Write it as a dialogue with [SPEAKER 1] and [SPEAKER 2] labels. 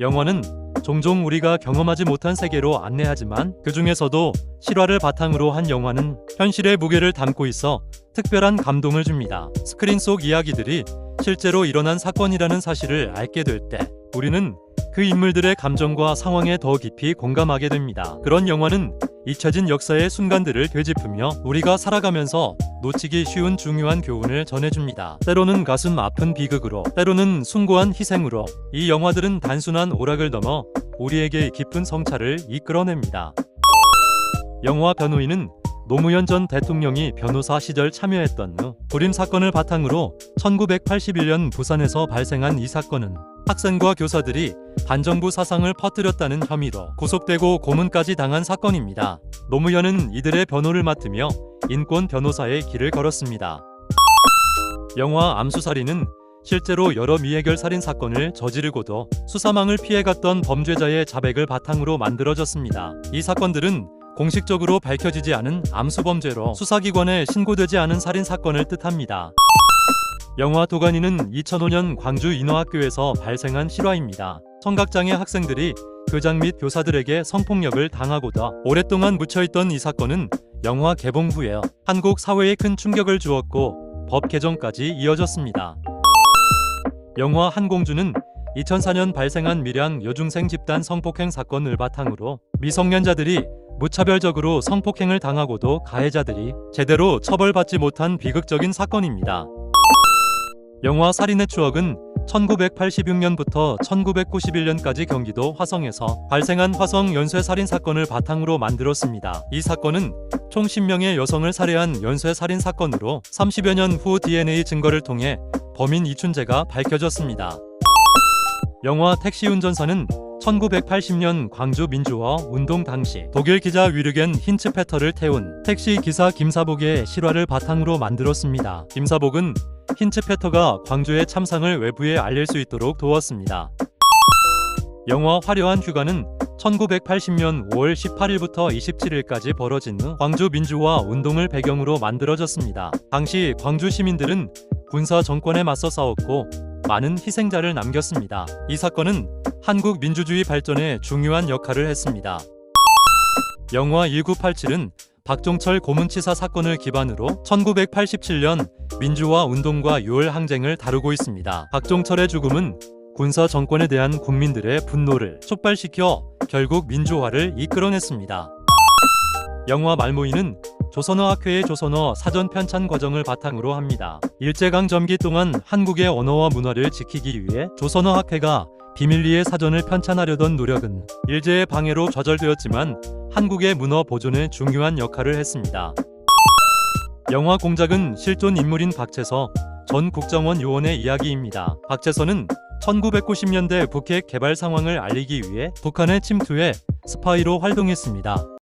[SPEAKER 1] 영화는 종종 우리가 경험하지 못한 세계로 안내하지만 그 중에서도 실화를 바탕으로 한 영화는 현실의 무게를 담고 있어 특별한 감동을 줍니다. 스크린 속 이야기들이 실제로 일어난 사건이라는 사실을 알게 될 때 우리는 그 인물들의 감정과 상황에 더 깊이 공감하게 됩니다. 그런 영화는 잊혀진 역사의 순간들을 되짚으며 우리가 살아가면서 놓치기 쉬운 중요한 교훈을 전해줍니다. 때로는 가슴 아픈 비극으로, 때로는 숭고한 희생으로 이 영화들은 단순한 오락을 넘어 우리에게 깊은 성찰을 이끌어냅니다. 영화 변호인은 노무현 전 대통령이 변호사 시절 참여했던 불임 사건을 바탕으로 1981년 부산에서 발생한 이 사건은 학생과 교사들이 반정부 사상을 퍼뜨렸다는 혐의로 구속되고 고문까지 당한 사건입니다. 노무현은 이들의 변호를 맡으며 인권 변호사의 길을 걸었습니다. 영화 암수살인은 실제로 여러 미해결 살인 사건을 저지르고도 수사망을 피해갔던 범죄자의 자백을 바탕으로 만들어졌습니다. 이 사건들은 공식적으로 밝혀지지 않은 암수범죄로 수사기관에 신고되지 않은 살인 사건을 뜻합니다. 영화 도가니는 2005년 광주 인어학교에서 발생한 실화입니다. 청각장애 학생들이 교장 및 교사들에게 성폭력을 당하고도 오랫동안 묻혀있던 이 사건은 영화 개봉 후에 한국 사회에 큰 충격을 주었고 법 개정까지 이어졌습니다. 영화 한공주는 2004년 발생한 밀양 여중생 집단 성폭행 사건을 바탕으로 미성년자들이 무차별적으로 성폭행을 당하고도 가해자들이 제대로 처벌받지 못한 비극적인 사건입니다. 영화 살인의 추억은 1986년부터 1991년까지 경기도 화성에서 발생한 화성 연쇄 살인 사건을 바탕으로 만들었습니다. 이 사건은 총 10명의 여성을 살해한 연쇄 살인 사건으로 30여 년 후 DNA 증거를 통해 범인 이춘재가 밝혀졌습니다. 영화 택시운전사는 1980년 광주 민주화 운동 당시 독일 기자 위르겐 힌츠페터를 태운 택시 기사 김사복의 실화를 바탕으로 만들었습니다. 김사복은 힌츠페터가 광주의 참상을 외부에 알릴 수 있도록 도왔습니다. 영화 화려한 휴가는 1980년 5월 18일부터 27일까지 벌어진 광주 민주화 운동을 배경으로 만들어졌습니다. 당시 광주 시민들은 군사 정권에 맞서 싸웠고 많은 희생자를 남겼습니다. 이 사건은 한국 민주주의 발전에 중요한 역할을 했습니다. 영화 1987은 박종철 고문치사 사건을 기반으로 1987년 민주화 운동과 6월 항쟁을 다루고 있습니다. 박종철의 죽음은 군사 정권에 대한 국민들의 분노를 촉발시켜 결국 민주화를 이끌어냈습니다. 영화 말모이는 조선어 학회의 조선어 사전 편찬 과정을 바탕으로 합니다. 일제강점기 동안 한국의 언어와 문화를 지키기 위해 조선어 학회가 비밀리에 사전을 편찬하려던 노력은 일제의 방해로 좌절되었지만 한국의 문화 보존에 중요한 역할을 했습니다. 영화 공작은 실존 인물인 박채서 전 국정원 요원의 이야기입니다. 박채서는 1990년대 북핵 개발 상황을 알리기 위해 북한의 침투에 스파이로 활동했습니다.